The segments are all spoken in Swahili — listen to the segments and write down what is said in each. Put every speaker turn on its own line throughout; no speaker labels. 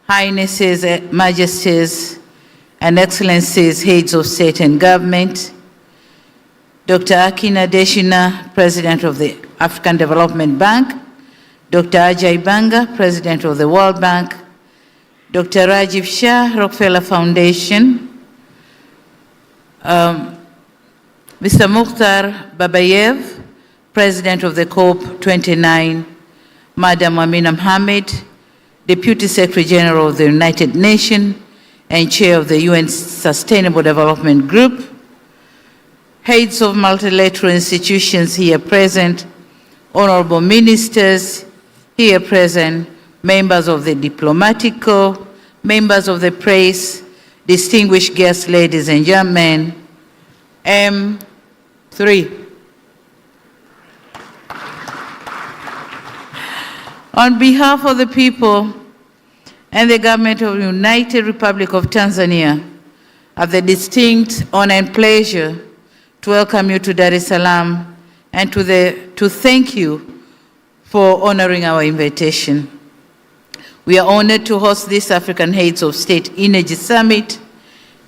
Highnesses, Majesties, and Excellencies, Heads of State and Government, Dr. Akina Deshina, President of the African Development Bank, Dr. Ajay Banga, President of the World Bank, Dr. Rajiv Shah, Rockefeller Foundation, Mr. Mukhtar Babayev, President of the COP29, Madam Amina Mohamed, Deputy Secretary General of the United Nations and Chair of the UN Sustainable Development Group, heads of multilateral institutions here present, honorable ministers here present, members of the diplomatic corps, members of the press, distinguished guests, ladies and gentlemen. M3. On behalf of the people and the government of the United Republic of Tanzania, I have the distinct honor and pleasure to welcome you to Dar es Salaam and to thank you for honoring our invitation. We are honored to host this African Heads of State Energy Summit,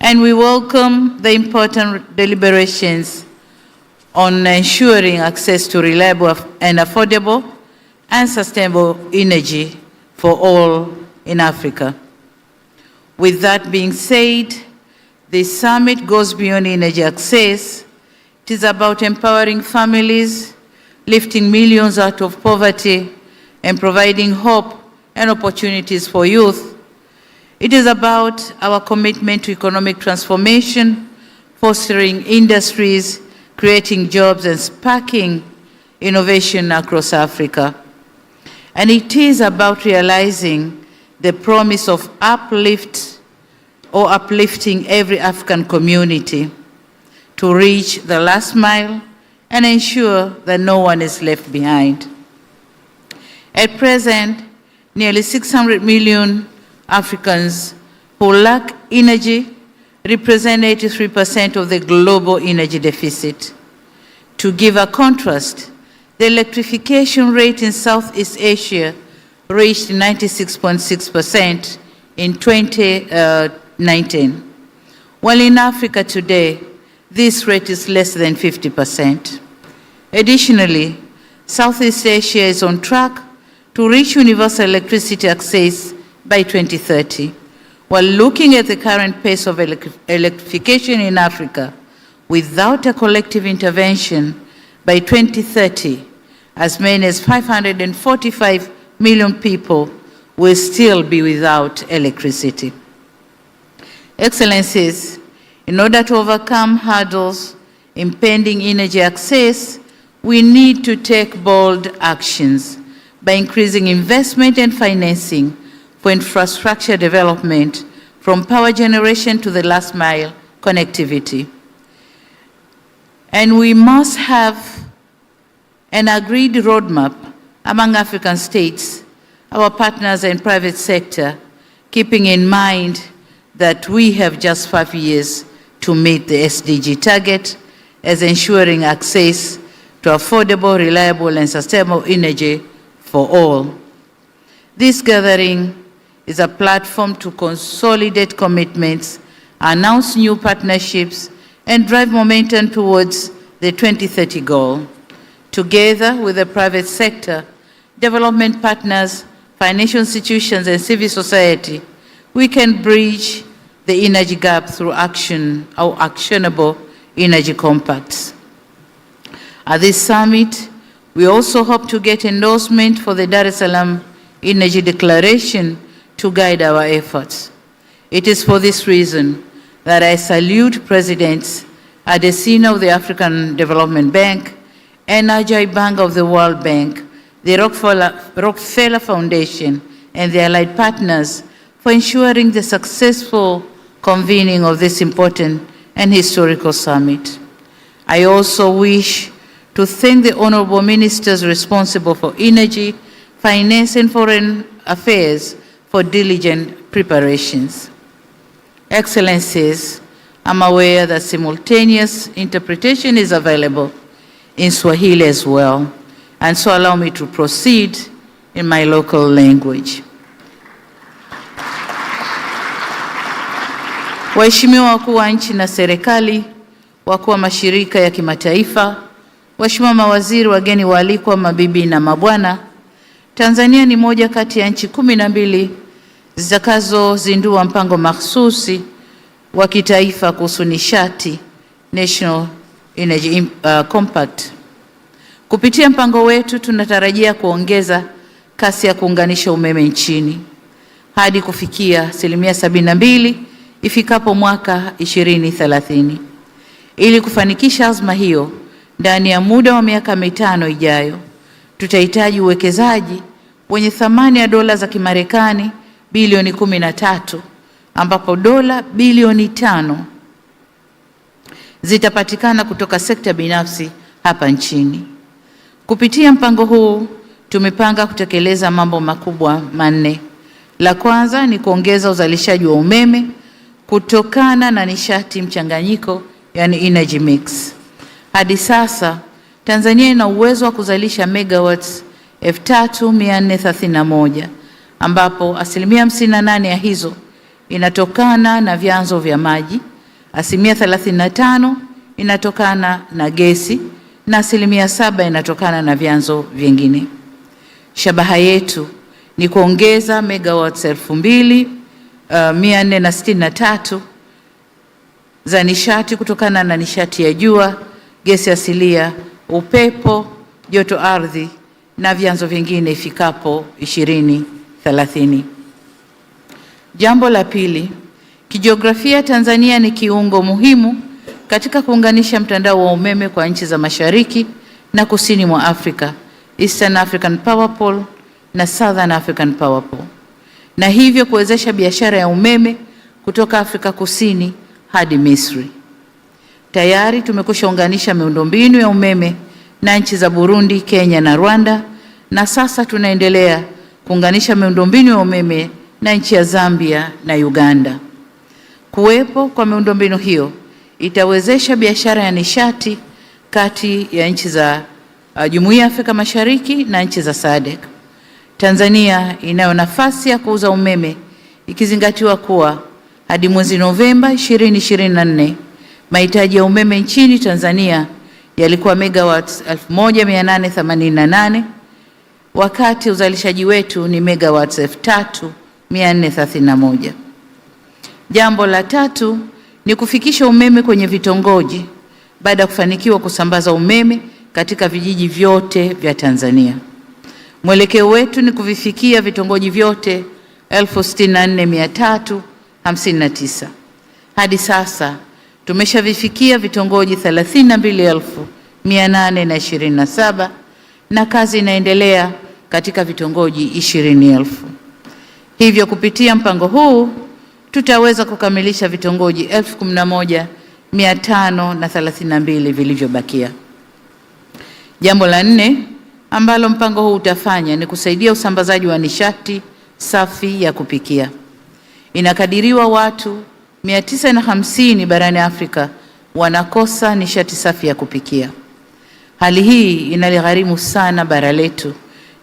and we welcome the important deliberations on ensuring access to reliable and affordable and sustainable energy for all in Africa. With that being said, this summit goes beyond energy access. It is about empowering families, lifting millions out of poverty, and providing hope and opportunities for youth. It is about our commitment to economic transformation, fostering industries, creating jobs, and sparking innovation across Africa. And it is about realizing the promise of uplifting every African community to reach the last mile and ensure that no one is left behind. At present, nearly 600 million Africans who lack energy represent 83% of the global energy deficit. To give a contrast, the electrification rate in Southeast Asia reached 96.6% in 2019, while in Africa today, this rate is less than 50%. Additionally, Southeast Asia is on track to reach universal electricity access by 2030. While looking at the current pace of electrification in Africa, without a collective intervention, by 2030, as many as 545 million people will still be without electricity. Excellencies, in order to overcome hurdles impeding energy access, we need to take bold actions by increasing investment and financing for infrastructure development, from power generation to the last mile connectivity. And we must have an agreed roadmap among African states, our partners and private sector, keeping in mind that we have just 5 years to meet the SDG target, as ensuring access to affordable, reliable, and sustainable energy for all. This gathering is a platform to consolidate commitments, announce new partnerships, and drive momentum towards the 2030 goal. Together with the private sector, development partners, financial institutions, and civil society, we can bridge the energy gap through actionable energy compacts. At this summit, we also hope to get endorsement for the Dar es Salaam Energy Declaration to guide our efforts. It is for this reason that I salute Presidents Adesina of the African Development Bank and Ajay Banga of the World Bank, the Rockefeller Foundation, and the allied partners for ensuring the successful convening of this important and historical summit. I also wish to thank the honorable ministers responsible for energy, finance, and foreign affairs for diligent preparations. Excellencies, I'm aware that simultaneous interpretation is available in Swahili as well, and so allow me to proceed in my local language. Waheshimiwa wakuu wa nchi na serikali, wakuu wa mashirika ya kimataifa, waheshimiwa mawaziri, wageni waalikwa, mabibi na mabwana, Tanzania ni moja kati ya nchi 12 zitakazozindua mpango mahsusi wa kitaifa kuhusu nishati, National Energy Compact. Kupitia mpango wetu tunatarajia kuongeza kasi ya kuunganisha umeme nchini hadi kufikia 72% ifikapo mwaka 2030. Ili kufanikisha azma hiyo, ndani ya muda wa miaka 5 ijayo, tutahitaji uwekezaji wenye thamani ya dola za Kimarekani bilioni 13, ambapo dola bilioni 5 zitapatikana kutoka sekta binafsi hapa nchini. Kupitia mpango huu, tumepanga kutekeleza mambo makubwa 4. La kwanza ni kuongeza uzalishaji wa umeme kutokana na nishati mchanganyiko, yani energy mix. Hadi sasa Tanzania ina uwezo wa kuzalisha megawatts 3431, ambapo 58% ya hizo inatokana na vyanzo vya maji, 35% inatokana na gesi na 7% inatokana na vyanzo vingine. Shabaha yetu ni kuongeza megawatts 2463 za nishati kutokana na nishati ya jua, gesi asilia, upepo, joto ardhi na vyanzo vingine ifikapo 2030. Jambo la pili, kijiografia Tanzania ni kiungo muhimu katika kuunganisha mtandao wa umeme kwa nchi za Mashariki na Kusini mwa Afrika, Eastern African Power Pool na Southern African Power Pool, na hivyo kuwezesha biashara ya umeme kutoka Afrika Kusini hadi Misri. Tayari tumekwisha unganisha miundombinu ya umeme na nchi za Burundi, Kenya na Rwanda, na sasa tunaendelea kuunganisha miundombinu ya umeme na nchi ya Zambia na Uganda. Kuwepo kwa miundombinu hiyo itawezesha biashara ya nishati kati ya nchi za Jumuiya ya Afrika Mashariki na nchi za SADC. Tanzania inayo nafasi ya kuuza umeme ikizingatiwa kuwa hadi mwezi Novemba 2024 mahitaji ya umeme nchini Tanzania yalikuwa megawatts 1888, wakati uzalishaji wetu ni megawatts 3431. Jambo la tatu ni kufikisha umeme kwenye vitongoji baada ya kufanikiwa kusambaza umeme katika vijiji vyote vya Tanzania. Mwelekeo wetu ni kuvifikia vitongoji vyote 64359. Hadi sasa tumeshavifikia vitongoji 32827 na kazi inaendelea katika vitongoji 20,000. Hivyo kupitia mpango huu tutaweza kukamilisha vitongoji 11,532 vilivyobakia. Jambo la 4 ambalo mpango huu utafanya ni kusaidia usambazaji wa nishati safi ya kupikia. Inakadiriwa watu 950 barani Afrika wanakosa nishati safi ya kupikia. Hali hii inaligharimu sana bara letu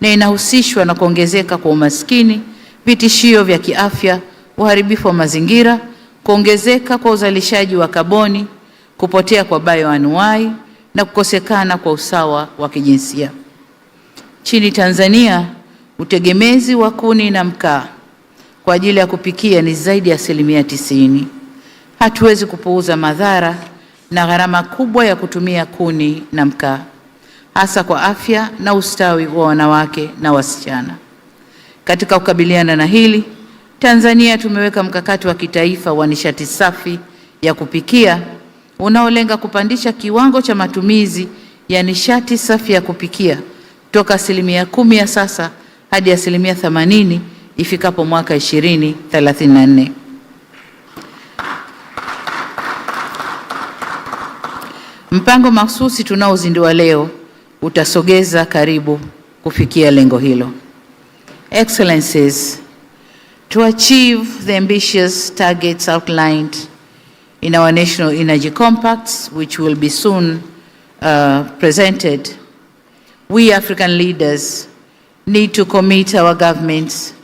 na inahusishwa na kuongezeka kwa umaskini, vitishio vya kiafya, uharibifu wa mazingira, kuongezeka kwa uzalishaji wa kaboni, kupotea kwa bioanuwai na kukosekana kwa usawa wa kijinsia. Nchini Tanzania, utegemezi wa kuni na mkaa kwa ajili ya kupikia ni zaidi ya 90%. Hatuwezi kupuuza madhara na gharama kubwa ya kutumia kuni na mkaa, hasa kwa afya na ustawi wa wanawake na wasichana. Katika kukabiliana na hili, Tanzania tumeweka mkakati wa kitaifa wa nishati safi ya kupikia unaolenga kupandisha kiwango cha matumizi ya nishati safi ya kupikia toka 10% ya sasa hadi 80% ifikapo mwaka 2034. Mpango mahsusi tunaozindua leo utasogeza karibu kufikia lengo hilo. Excellencies, to achieve the ambitious targets outlined in our National Energy Compacts, which will be soon presented, we African leaders need to commit our governments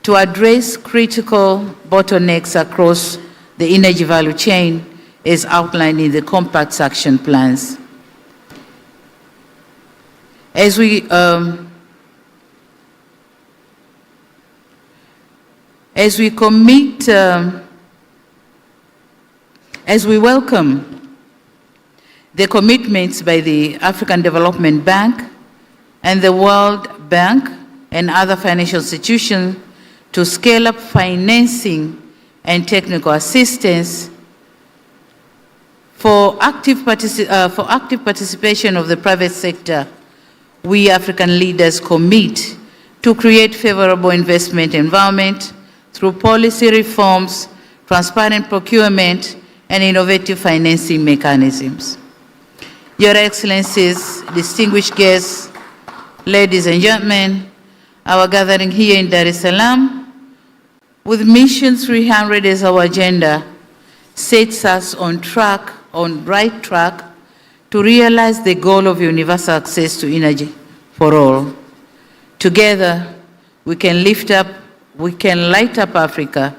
to address critical bottlenecks across the energy value chain as outlined in the Compact's action plans. As we welcome the commitments by the African Development Bank and the World Bank and other financial institutions to scale up financing and technical assistance for active participation of the private sector, we African leaders commit to create favorable investment environment through policy reforms, transparent procurement, and innovative financing mechanisms. Your Excellencies, distinguished guests, ladies and gentlemen, our gathering here in Dar es Salaam, with Mission 300 as our agenda, sets us on right track to realize the goal of universal access to energy for all. Together, we can light up Africa,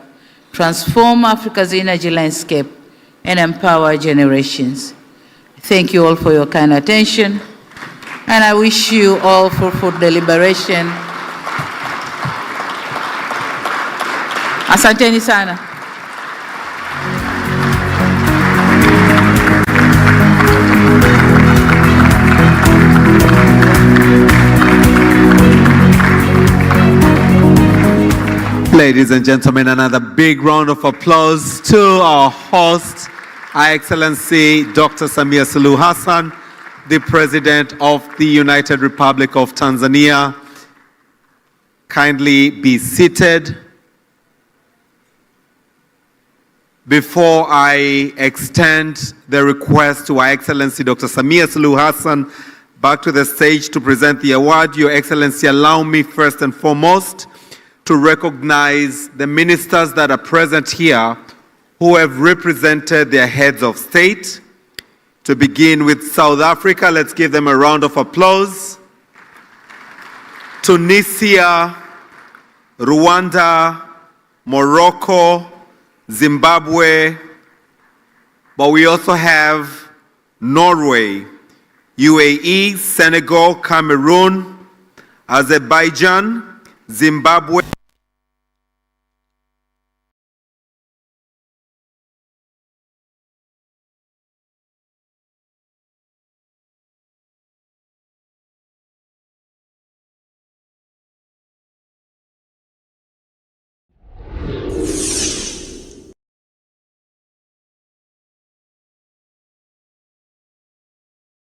transform Africa's energy landscape, and empower generations. Thank you all for your kind attention, and I wish you all fruitful deliberation. Asanteni sana.
Ladies and gentlemen, another big round of applause to our host, Her Excellency Dr. Samia Suluhu Hassan, the President of the United Republic of Tanzania. Kindly be seated. Before I extend the request to Her Excellency Dr. Samia Suluhu Hassan back to the stage to present the award, Your Excellency, allow me first and foremost to recognize the ministers that are present here who have represented their heads of state. To begin with South Africa, let's give them a round of applause. Tunisia, Rwanda, Morocco, Zimbabwe, but we also have Norway, UAE, Senegal, Cameroon, Azerbaijan, Zimbabwe,